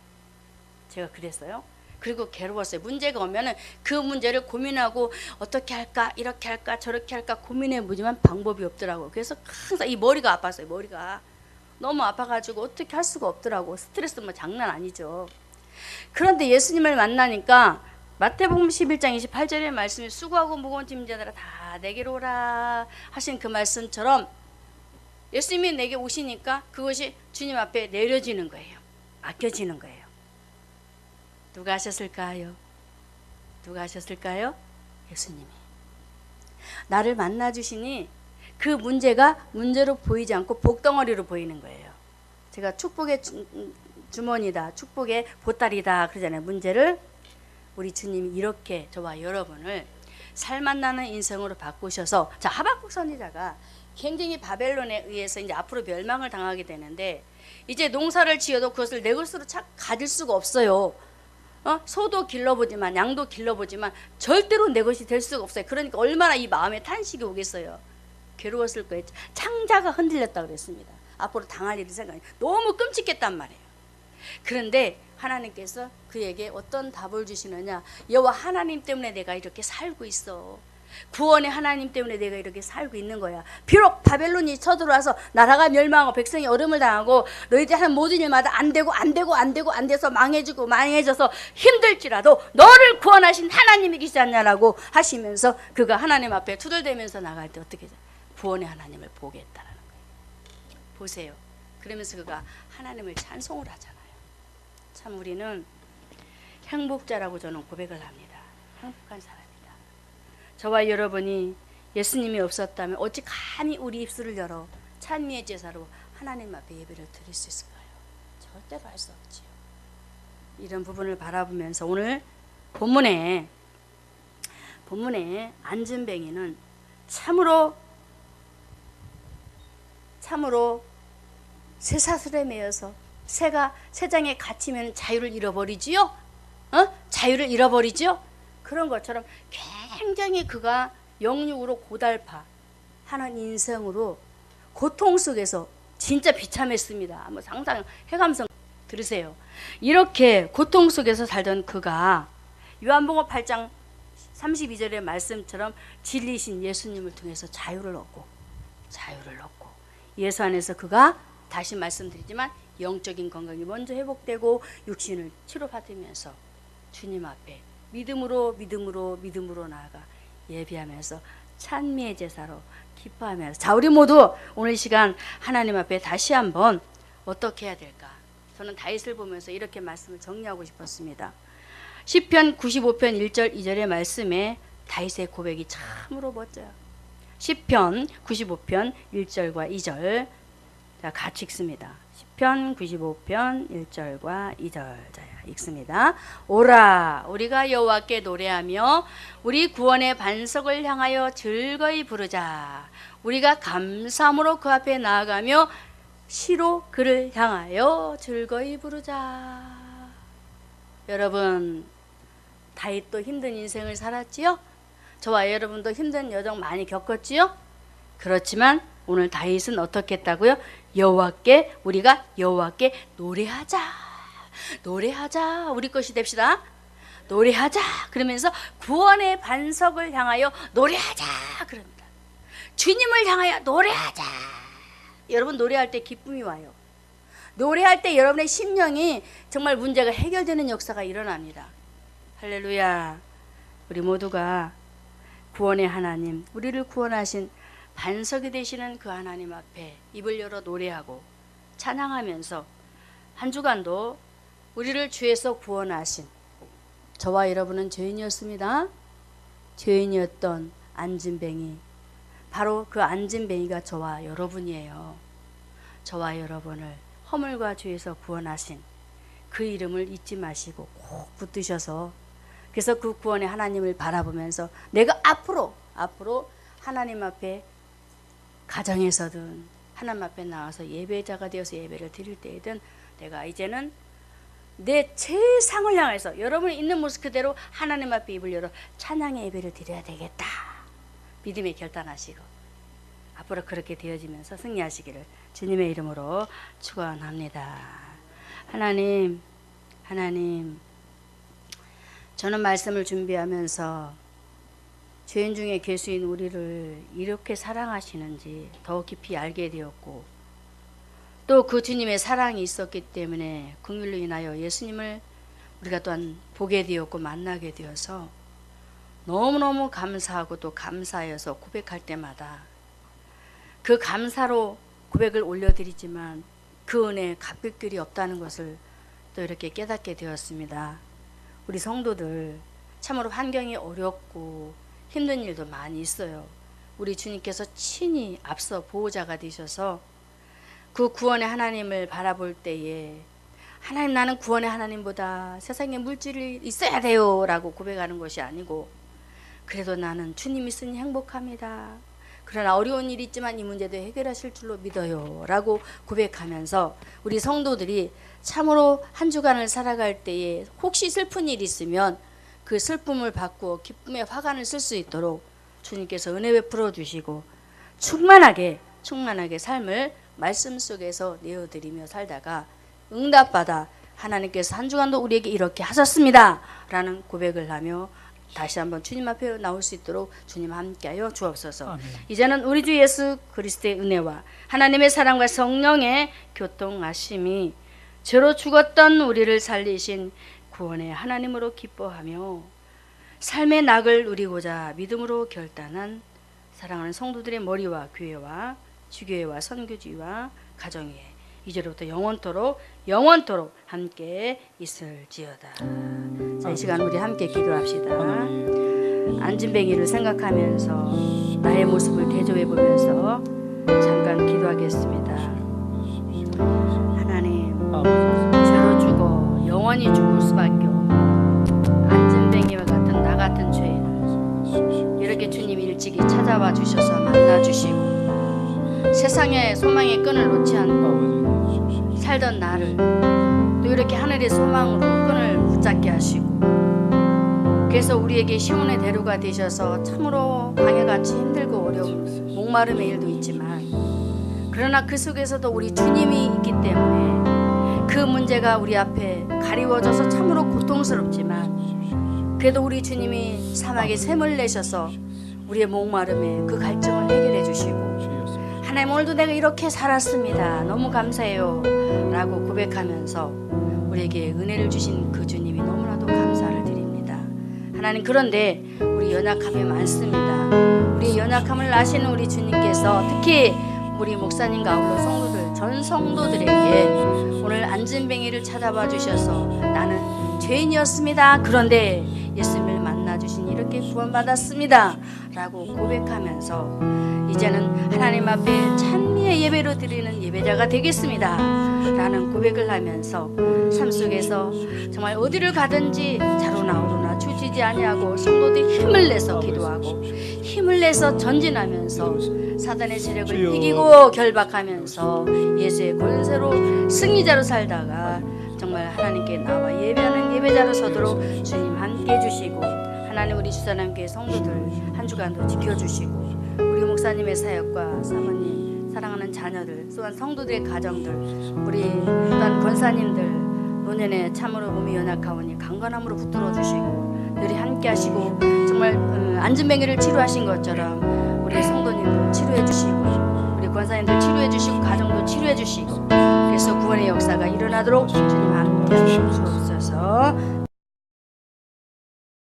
제가 그랬어요. 그리고 괴로웠어요. 문제가 오면은 그 문제를 고민하고 어떻게 할까, 이렇게 할까, 저렇게 할까 고민해 보지만 방법이 없더라고요. 그래서 항상 이 머리가 아팠어요. 머리가 너무 아파가지고 어떻게 할 수가 없더라고. 스트레스 뭐 장난 아니죠. 그런데 예수님을 만나니까 마태복음 11장 28절의 말씀이 수고하고 무거운 짐자들아 다 내게로 오라 하신 그 말씀처럼 예수님이 내게 오시니까 그것이 주님 앞에 내려지는 거예요. 맡겨지는 거예요. 누가 하셨을까요? 누가 하셨을까요? 예수님이. 나를 만나주시니 그 문제가 문제로 보이지 않고 복덩어리로 보이는 거예요. 제가 축복의 주머니다, 축복의 보따리다 그러잖아요. 문제를 우리 주님이 이렇게 저와 여러분을 살맛나는 인생으로 바꾸셔서, 자, 하박국 선지자가 굉장히 바벨론에 의해서 이제 앞으로 멸망을 당하게 되는데 이제 농사를 지어도 그것을 내 것으로 가질 수가 없어요. 소도 길러보지만 양도 길러보지만 절대로 내 것이 될 수가 없어요. 그러니까 얼마나 이 마음에 탄식이 오겠어요. 괴로웠을 거예요. 창자가 흔들렸다 그랬습니다. 앞으로 당할 일이 생각이 너무 끔찍했단 말이에요. 그런데 하나님께서 그에게 어떤 답을 주시느냐. 여호와 하나님 때문에 내가 이렇게 살고 있어. 구원의 하나님 때문에 내가 이렇게 살고 있는 거야. 비록 바벨론이 쳐들어와서 나라가 멸망하고 백성이 어려움을 당하고 너희들이 하는 모든 일마다 안 돼서 망해져서 힘들지라도 너를 구원하신 하나님이 계시지 않냐라고 하시면서 그가 하나님 앞에 투덜대면서 나갈 때 어떻게 구원의 하나님을 보겠다라는 거예요. 보세요. 그러면서 그가 하나님을 찬송을 하잖아요. 참 우리는 행복자라고 저는 고백을 합니다. 행복한 사람이다. 저와 여러분이 예수님이 없었다면 어찌 감히 우리 입술을 열어 찬미의 제사로 하나님 앞에 예배를 드릴 수 있을까요? 절대로 할 수 없지요. 이런 부분을 바라보면서 오늘 본문에 안진뱅이는 참으로 쇠사슬에 매여서 새장에 갇히면 자유를 잃어버리지요. 자유를 잃어버리죠. 그런 것처럼 굉장히 그가 영육으로 고달파하는 인생으로 고통 속에서 진짜 비참했습니다. 한번 해감성 들으세요. 이렇게 고통 속에서 살던 그가 요한복음 8장 32절의 말씀처럼 진리신 예수님을 통해서 자유를 얻고 예수 안에서 그가 다시 말씀드리지만 영적인 건강이 먼저 회복되고 육신을 치료받으면서 주님 앞에 믿음으로 나아가 예배하면서 찬미의 제사로 기뻐하면서, 자 우리 모두 오늘 이 시간 하나님 앞에 다시 한번 어떻게 해야 될까? 저는 다윗을 보면서 이렇게 말씀을 정리하고 싶었습니다. 시편 95편 1절 2절의 말씀에 다윗의 고백이 참으로 멋져요. 시편 95편 1절과 2절, 자 같이 읽습니다. 시편 95편 1절과 2절, 자 읽습니다. 오라 우리가 여호와께 노래하며 우리 구원의 반석을 향하여 즐거이 부르자. 우리가 감사함으로 그 앞에 나아가며 시로 그를 향하여 즐거이 부르자. 여러분, 다윗도 힘든 인생을 살았지요? 저와 여러분도 힘든 여정 많이 겪었지요? 그렇지만 오늘 다윗은 어떻게 했다고요? 우리가 여호와께 노래하자. 우리 것이 됩시다. 노래하자. 그러면서 구원의 반석을 향하여 노래하자. 그럽니다. 주님을 향하여 노래하자. 여러분, 노래할 때 기쁨이 와요. 노래할 때 여러분의 심령이 정말 문제가 해결되는 역사가 일어납니다. 할렐루야. 우리 모두가 구원의 하나님, 우리를 구원하신 반석이 되시는 그 하나님 앞에 입을 열어 노래하고 찬양하면서 한 주간도 우리를 죄에서 구원하신, 저와 여러분은 죄인이었습니다. 죄인이었던 안진뱅이, 바로 그 안진뱅이가 저와 여러분이에요. 저와 여러분을 허물과 죄에서 구원하신 그 이름을 잊지 마시고 꼭 붙드셔서, 그래서 그 구원의 하나님을 바라보면서 내가 앞으로 하나님 앞에 가정에서든 하나님 앞에 나와서 예배자가 되어서 예배를 드릴 때에든 내가 이제는 내 최상을 향해서 여러분이 있는 모습 그대로 하나님 앞에 입을 열어 찬양의 예배를 드려야 되겠다. 믿음에 결단하시고 앞으로 그렇게 되어지면서 승리하시기를 주님의 이름으로 축원합니다. 하나님, 저는 말씀을 준비하면서 죄인 중에 괴수인 우리를 이렇게 사랑하시는지 더 깊이 알게 되었고, 또 그 주님의 사랑이 있었기 때문에 긍휼로 인하여 예수님을 우리가 또한 보게 되었고 만나게 되어서 너무너무 감사하고 또 감사하여서 고백할 때마다 그 감사로 고백을 올려드리지만 그 은혜에 갚을 길이 없다는 것을 또 이렇게 깨닫게 되었습니다. 우리 성도들 참으로 환경이 어렵고 힘든 일도 많이 있어요. 우리 주님께서 친히 앞서 보호자가 되셔서 그 구원의 하나님을 바라볼 때에 하나님, 나는 구원의 하나님보다 세상에 물질이 있어야 돼요 라고 고백하는 것이 아니고, 그래도 나는 주님 있으니 행복합니다. 그러나 어려운 일이 있지만 이 문제도 해결하실 줄로 믿어요 라고 고백하면서 우리 성도들이 참으로 한 주간을 살아갈 때에 혹시 슬픈 일이 있으면 그 슬픔을 바꾸어 기쁨의 화관을 쓸 수 있도록 주님께서 은혜 베풀어 주시고 충만하게 삶을 말씀 속에서 내어드리며 살다가 응답받아 하나님께서 한 주간도 우리에게 이렇게 하셨습니다 라는 고백을 하며 다시 한번 주님 앞에 나올 수 있도록 주님 함께하여 주옵소서. 아멘. 이제는 우리 주 예수 그리스도의 은혜와 하나님의 사랑과 성령의 교통하심이 죄로 죽었던 우리를 살리신 구원의 하나님으로 기뻐하며 삶의 낙을 누리고자 믿음으로 결단한 사랑하는 성도들의 머리와 교회와 주교회와 선교지와 가정위에 이제로부터 영원토록 함께 있을지어다. 자, 이 시간 우리 함께 기도합시다. 안진뱅이를 생각하면서 나의 모습을 대조해 보면서 잠깐 기도하겠습니다. 하나님, 죄로 죽어 영원히 죽을 수밖에 없는 안진뱅이와 같은 나 같은 죄인, 이렇게 주님이 일찍이 찾아와 주셔서 만나 주시고 세상의 소망의 끈을 놓지 않고 살던 나를 또 이렇게 하늘의 소망으로 끈을 붙잡게 하시고, 그래서 우리에게 시온의 대로가 되셔서 참으로 광야같이 힘들고 어려운 목마름의 일도 있지만, 그러나 그 속에서도 우리 주님이 있기 때문에 그 문제가 우리 앞에 가리워져서 참으로 고통스럽지만, 그래도 우리 주님이 사막에 샘을 내셔서 우리의 목마름에 그 갈증을 해결해 주시고, 하나님 오늘도 내가 이렇게 살았습니다, 너무 감사해요 라고 고백하면서 우리에게 은혜를 주신 그 주님이 너무나도 감사를 드립니다. 하나님, 그런데 우리 연약함이 많습니다. 우리 연약함을 아시는 우리 주님께서 특히 우리 목사님과 아울러 성도들, 전 성도들에게 오늘 안진뱅이를 찾아봐 주셔서 나는 죄인이었습니다, 그런데 예수님을 만나주신 이렇게 구원받았습니다 라고 고백하면서 이제는 하나님 앞에 찬미의 예배로 드리는 예배자가 되겠습니다 라는 고백을 하면서 삶 속에서 정말 어디를 가든지 자로나 오로나 주지지 아니하고 성도들이 힘을 내서 기도하고 힘을 내서 전진하면서 사단의 세력을 이기고 결박하면서 예수의 권세로 승리자로 살다가 정말 하나님께 나와 예배하는 예배자로 서도록 주님 함께 해주시고, 하나님 우리 주사람교회 성도들 한 주간도 지켜주시고, 우리 목사님의 사역과 사모님, 사랑하는 자녀들, 또한 성도들의 가정들, 우리 또한 권사님들 노년에 참으로 몸이 연약하오니 강건함으로 붙들어 주시고 늘 함께 하시고, 정말 안진뱅이를 치료하신 것처럼 우리 성도님들 치료해 주시고 우리 권사님들 치료해 주시고 가정도 치료해 주시고, 그래서 구원의 역사가 일어나도록 주님 함께 하시옵소서.